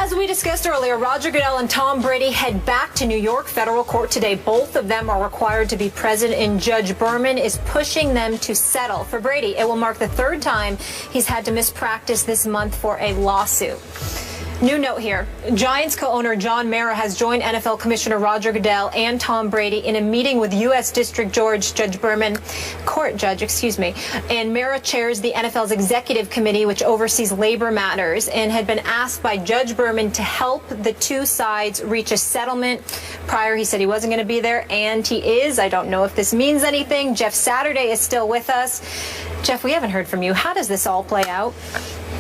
As we discussed earlier, Roger Goodell and Tom Brady head back to New York federal court today. Both of them are required to be present, and Judge Berman is pushing them to settle. For Brady, it will mark the third time he's had to miss practice this month for a lawsuit. New note here. Giants co-owner John Mara has joined NFL Commissioner Roger Goodell and Tom Brady in a meeting with U.S. District Court Judge, and Mara chairs the NFL's Executive Committee, which oversees labor matters, and had been asked by Judge Berman to help the two sides reach a settlement. Prior, he said he wasn't going to be there, and he is. I don't know if this means anything. Jeff Saturday is still with us. Jeff, we haven't heard from you. How does this all play out?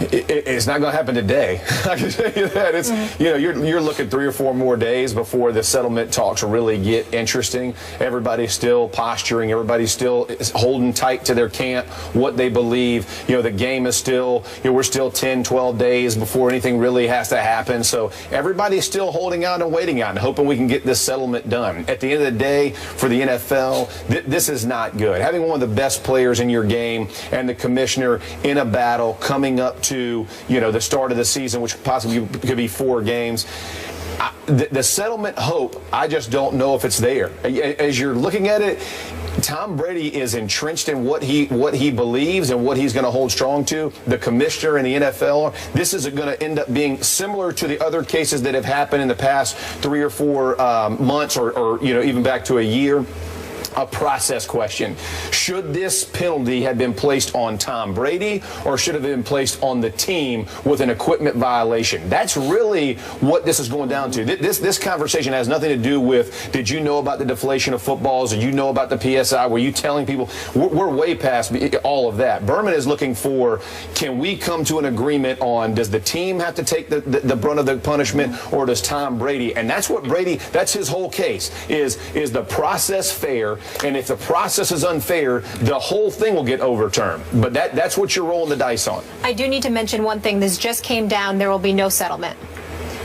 It's not going to happen today. I can tell you that. It's you're looking 3 or 4 more days before the settlement talks really get interesting. Everybody's still posturing. Everybody's still holding tight to their camp, what they believe. The game is still, we're still 10, 12 days before anything really has to happen. So everybody's still holding out and waiting out and hoping we can get this settlement done. At the end of the day, for the NFL, this is not good. Having one of the best players in your game and the commissioner in a battle coming up to the start of the season, which possibly could be 4 games. The settlement hope, I just don't know if it's there. As you're looking at it, Tom Brady is entrenched in what he believes and what he's going to hold strong to. The commissioner and the NFL, this is going to end up being similar to the other cases that have happened in the past 3 or 4 months or even back to a year. A process question. Should this penalty have been placed on Tom Brady, or should it have been placed on the team with an equipment violation? That's really what this is going down to. This conversation has nothing to do with, did you know about the deflation of footballs? Did you know about the PSI? Were you telling people? We're way past all of that. Berman is looking for, can we come to an agreement on, does the team have to take the brunt of the punishment, or does Tom Brady? And that's what Brady, that's his whole case, is the process fair? And if the process is unfair, the whole thing will get overturned. But that's what you're rolling the dice on. I do need to mention one thing. This just came down. There will be no settlement.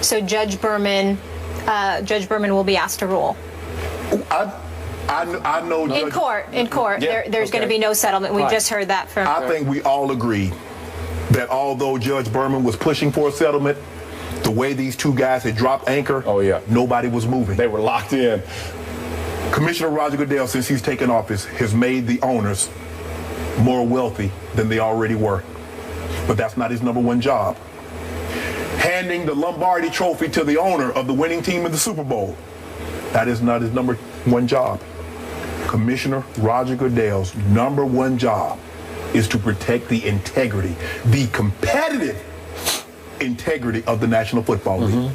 So Judge Berman will be asked to rule. I know. In court. Yeah, there's going to be no settlement. We just heard that from. I think we all agree that although Judge Berman was pushing for a settlement, the way these two guys had dropped anchor, nobody was moving. They were locked in. Commissioner Roger Goodell, since he's taken office, has made the owners more wealthy than they already were. But that's not his #1 job. Handing the Lombardi Trophy to the owner of the winning team in the Super Bowl, that is not his #1 job. Commissioner Roger Goodell's #1 job is to protect the integrity, the competitive integrity of the National Football League.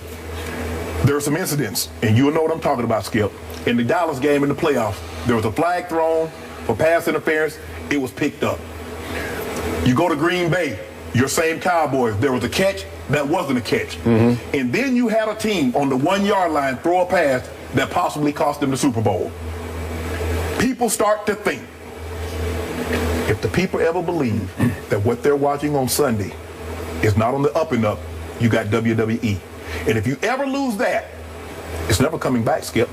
There are some incidents, and you'll know what I'm talking about, Skip. In the Dallas game in the playoffs, there was a flag thrown for pass interference. It was picked up. You go to Green Bay, your same Cowboys, there was a catch that wasn't a catch. And then you had a team on the 1-yard line throw a pass that possibly cost them the Super Bowl. People start to think, if the people ever believe that what they're watching on Sunday is not on the up and up, you got WWE. And if you ever lose that, it's never coming back, Skip.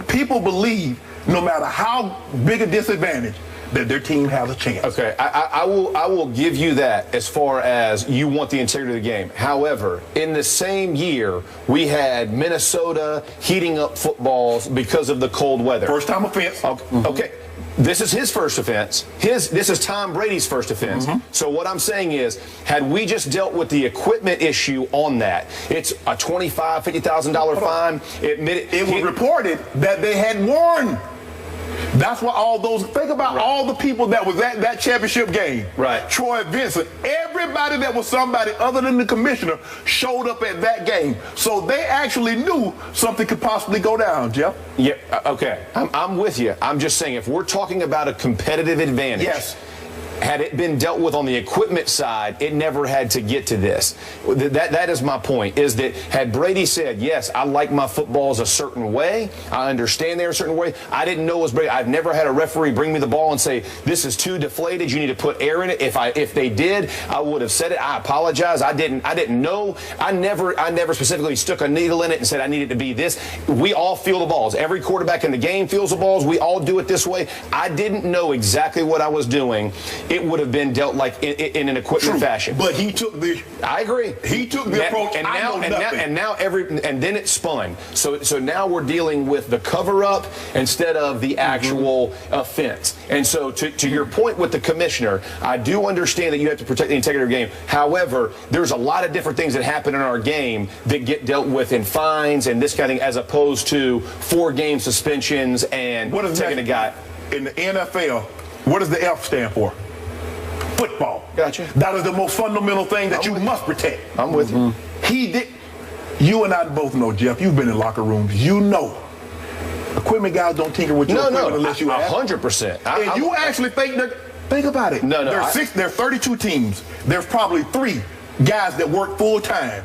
People believe, no matter how big a disadvantage, that their team has a chance. Okay, I will give you that as far as you want the integrity of the game. However, in the same year, we had Minnesota heating up footballs because of the cold weather. First time offense. Okay. This is his first offense. This is Tom Brady's first offense. So what I'm saying is, had we just dealt with the equipment issue on that, it's a $25,000, $50,000 fine. It was reported that they had won. That's why think about all the people that was at that championship game. Right. Troy Vincent, everybody that was somebody other than the commissioner showed up at that game. So they actually knew something could possibly go down, Jeff. Yeah, okay. I'm with you. I'm just saying, if we're talking about a competitive advantage. Yes. Had it been dealt with on the equipment side, it never had to get to this. That is my point, is that had Brady said, yes, I like my footballs a certain way, I understand they're a certain way, I didn't know it was Brady. I've never had a referee bring me the ball and say, this is too deflated, you need to put air in it. If they did, I would have said it. I apologize. I didn't know. I never specifically stuck a needle in it and said I need it to be this. We all feel the balls. Every quarterback in the game feels the balls. We all do it this way. I didn't know exactly what I was doing. it would have been dealt like in an equipment fashion. But he took the. I agree. He took the approach. And then it spun. So now we're dealing with the cover up instead of the actual offense. And so to your point with the commissioner, I do understand that you have to protect the integrity of the game. However, there's a lot of different things that happen in our game that get dealt with in fines and this kind of thing, as opposed to 4-game suspensions and taking a guy. In the NFL, what does the F stand for? Football. Gotcha. That is the most fundamental thing that you must protect. I'm with you. He did. You and I both know, Jeff. You've been in locker rooms. You know, equipment guys don't tinker with your equipment unless you ask. 100%. And you actually think about it. No. There are 32 teams. There's probably 3 guys that work full time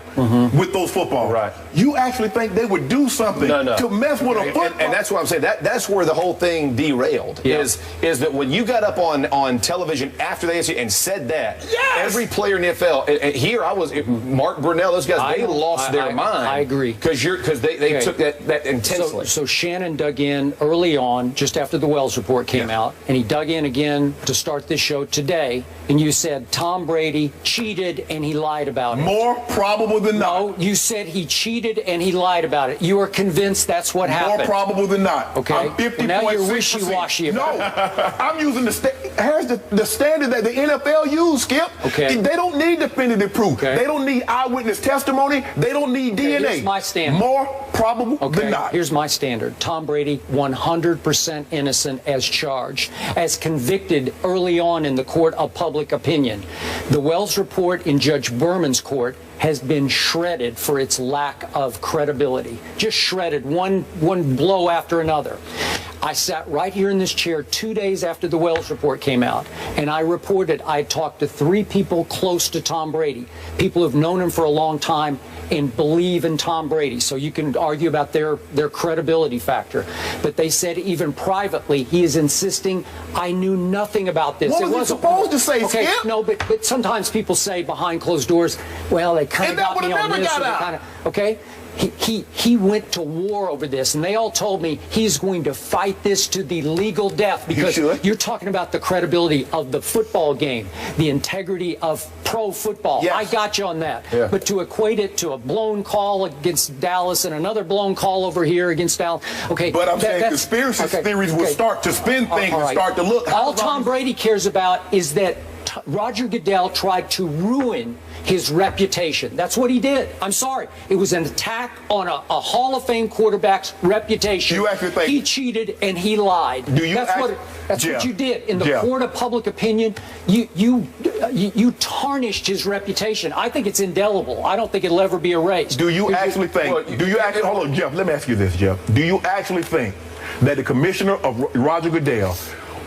with those footballs. Right. You actually think they would do something to mess with a football? And that's what I'm saying. That's where the whole thing derailed. Is that when you got up on television after the AFC and said that, every player in the NFL, and here I was, Mark Brunell, those guys, they lost their mind. I agree. Because they took that intensely. So Shannon dug in early on, just after the Wells report came out, and he dug in again to start this show today, and you said Tom Brady cheated and he lied about it. More probable than not. No, you said he cheated and he lied about it. You are convinced that's what happened. More probable than not. Okay. I'm 50.6%. Now you're wishy-washy about it. I'm using here's the standard that the NFL use, Skip. Okay. They don't need definitive proof. Okay. They don't need eyewitness testimony. They don't need DNA. Here's my standard. More probable than not. Here's my standard. Tom Brady, 100% innocent as charged, as convicted early on in the court of public opinion. The Wells report in Judge Berman's court has been shredded for its lack of credibility. Just shredded, one blow after another. I sat right here in this chair 2 days after the Wells report came out, and I reported I talked to 3 people close to Tom Brady, people who've known him for a long time and believe in Tom Brady. So you can argue about their credibility factor. But they said even privately, he is insisting, I knew nothing about this. What was he supposed to say, okay, Skip? No, but sometimes people say behind closed doors, well, they kind of got me on this. Okay? He went to war over this, and they all told me he's going to fight this to the legal death, because you're talking about the credibility of the football game, the integrity of pro football. Yes. I got you on that. Yeah. But to equate it to a blown call against Dallas and another blown call over here against Dallas, okay. But I'm saying conspiracy theories will start to spin things and start to look. All Tom Brady cares about is that Roger Goodell tried to ruin his reputation. That's what he did. I'm sorry. It was an attack on a Hall of Fame quarterback's reputation. You actually think he cheated and he lied? That's what you did. In the court of public opinion, you tarnished his reputation. I think it's indelible. I don't think it'll ever be erased. Do you actually think? Hold on, Jeff. Let me ask you this, Jeff. Do you actually think that the commissioner of Roger Goodell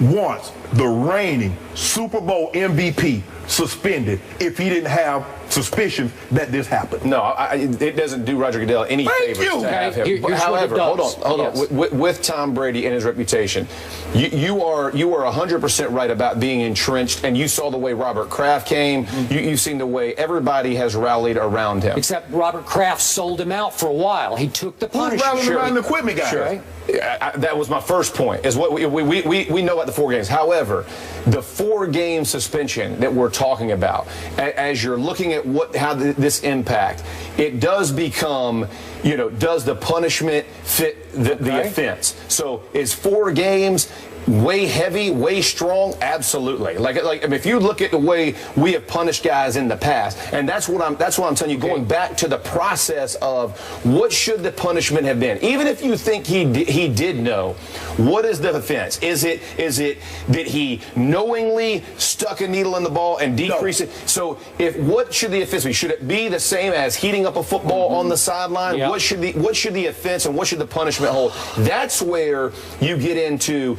wants the reigning Super Bowl MVP suspended if he didn't have suspicions that this happened? No, it doesn't do Roger Goodell any favors to have him. However, hold on. With Tom Brady and his reputation, you are 100% right about being entrenched, and you saw the way Robert Kraft came. You've seen the way everybody has rallied around him. Except Robert Kraft sold him out for a while. He took the punishment. Who's rallying around the equipment guy? Sure. That was my first point, is what we know about the 4 games. However, the 4-game suspension that we're talking about, as you're looking at how this impact, it does become, does the punishment fit the offense? So is 4 games way heavy, way strong? Absolutely. Like I mean, if you look at the way we have punished guys in the past, and that's what I'm telling you, going back to the process of what should the punishment have been. Even if you think he did know, what is the offense? Is it that he knowingly stuck a needle in the ball and decreased it? So what should the offense be? Should it be the same as heating up a football on the sideline? Yep. What should the offense and what should the punishment hold? That's where you get into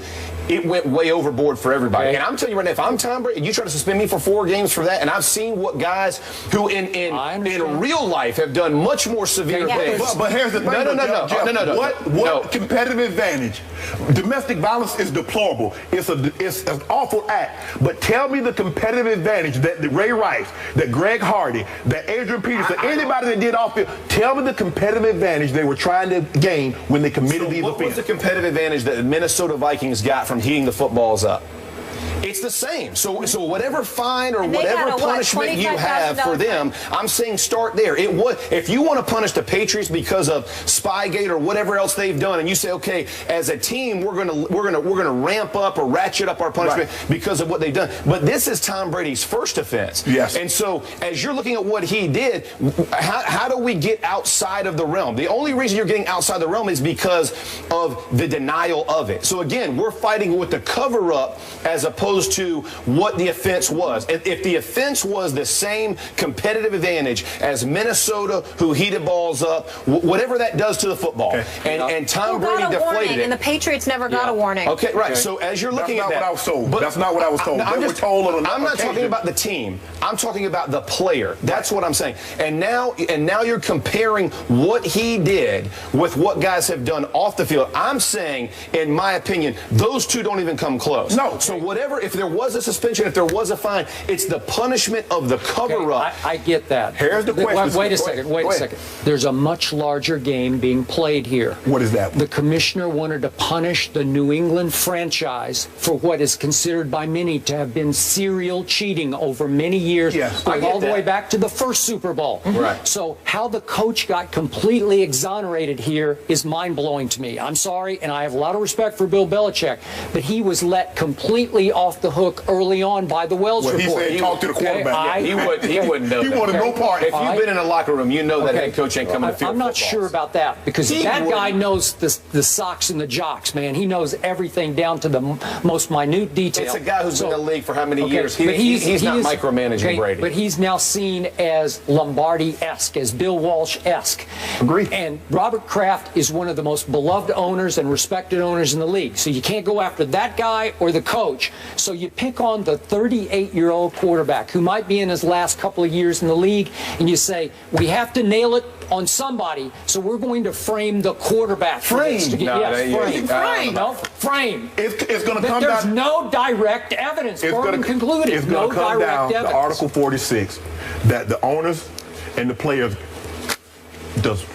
it went way overboard for everybody. And I'm telling you right now, if I'm Tom Brady, you try to suspend me for 4 games for that, and I've seen what guys who in real life have done much more severe things. But here's the thing. No. What competitive advantage? Domestic violence is deplorable. It's an awful act. But tell me the competitive advantage that Ray Rice, that Greg Hardy, that Adrian Peterson, anybody that did off field, tell me the competitive advantage they were trying to gain when they committed these offenses. What was the competitive advantage that the Minnesota Vikings got from heating the footballs up? It's the same. So whatever fine or And they whatever got a, what, punishment you have for them, I'm saying start there. If you want to punish the Patriots because of Spygate or whatever else they've done, and you say, okay, as a team, we're gonna ramp up or ratchet up our punishment because of what they've done. But this is Tom Brady's first offense. Yes. And so as you're looking at what he did, how do we get outside of the realm? The only reason you're getting outside the realm is because of the denial of it. So again, we're fighting with the cover up as opposed to what the offense was. If the offense was the same competitive advantage as Minnesota, who heated balls up, whatever that does to the football, and Tom Brady deflated it, and the Patriots never got a warning. Okay, right. So as you're looking at that, that's not what I was told. I'm not talking about the team. I'm talking about the player. That's what I'm saying. And now you're comparing what he did with what guys have done off the field. I'm saying, in my opinion, those two don't even come close. No. So whatever, if there was a suspension, if there was a fine, it's the punishment of the cover-up. I get that. Here's the question. Wait a second. There's a much larger game being played here. What is that? The commissioner wanted to punish the New England franchise for what is considered by many to have been serial cheating over many years, going all the way back to the first Super Bowl. Right. So how the coach got completely exonerated here is mind-blowing to me. I'm sorry, and I have a lot of respect for Bill Belichick, but he was let completely off the hook early on by the Wells report. He said talk to the quarterback. He wouldn't know. He wanted no part. If you've been in a locker room, you know that head coach ain't coming to field. I'm not sure about that, because that guy knows the socks and the jocks, man. He knows everything down to the most minute detail. It's a guy who's been in the league for how many years? He's not micromanaging Brady. But he's now seen as Lombardi-esque, as Bill Walsh-esque. Agreed. And Robert Kraft is one of the most beloved owners and respected owners in the league. So you can't go after that guy or the coach. So you pick on the 38-year-old quarterback who might be in his last couple of years in the league, and you say, we have to nail it on somebody, so we're going to frame the quarterback. Frame. Frame. No, frame. It's going to come down. There's no direct evidence. Berman concluded. It's going to come down to Article 46 that the owners and the players, does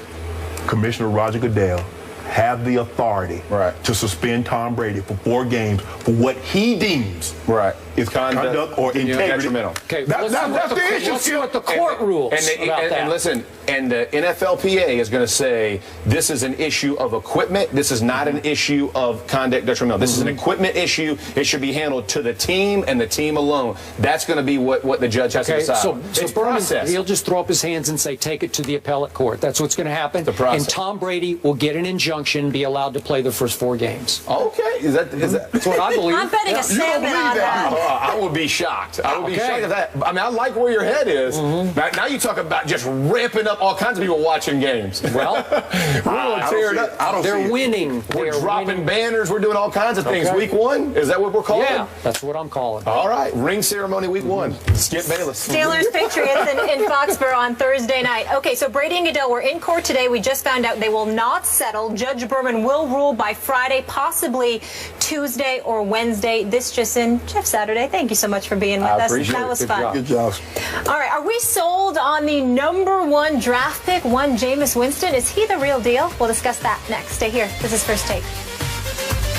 Commissioner Roger Goodell have the authority to suspend Tom Brady for 4 games for what he deems is conduct or integrity. Detrimental. Okay, that's the issue. Let's see what the court rules about that. And listen, and the NFLPA is going to say this is an issue of equipment. This is not an issue of conduct detrimental. This is an equipment issue. It should be handled to the team and the team alone. That's going to be what the judge has to decide. So Berman, process. He'll just throw up his hands and say, take it to the appellate court. That's what's going to happen. The process. And Tom Brady will get an injunction, be allowed to play the first 4 games. Okay, is that That's what I believe. I'm betting a salmon on that. I would be shocked. I would be shocked at that. I mean, I like where your head is. Now you talk about just ramping up all kinds of people watching games. Well, we're going to tear it up. They're winning. We're dropping banners. We're doing all kinds of things. Week 1? Is that what we're calling? Yeah, that's what I'm calling. All right. Ring ceremony week 1. Skip Bayless. Steelers Patriots in Foxborough on Thursday night. Okay, so Brady and Goodell were in court today. We just found out they will not settle. Judge Berman will rule by Friday, possibly Tuesday or Wednesday. This just in. Jeff Saturday, thank you so much for being with us. That was fun. Good job. All right, are we sold on the #1 draft pick, Jameis Winston? Is he the real deal? We'll discuss that next. Stay here. This is First Take.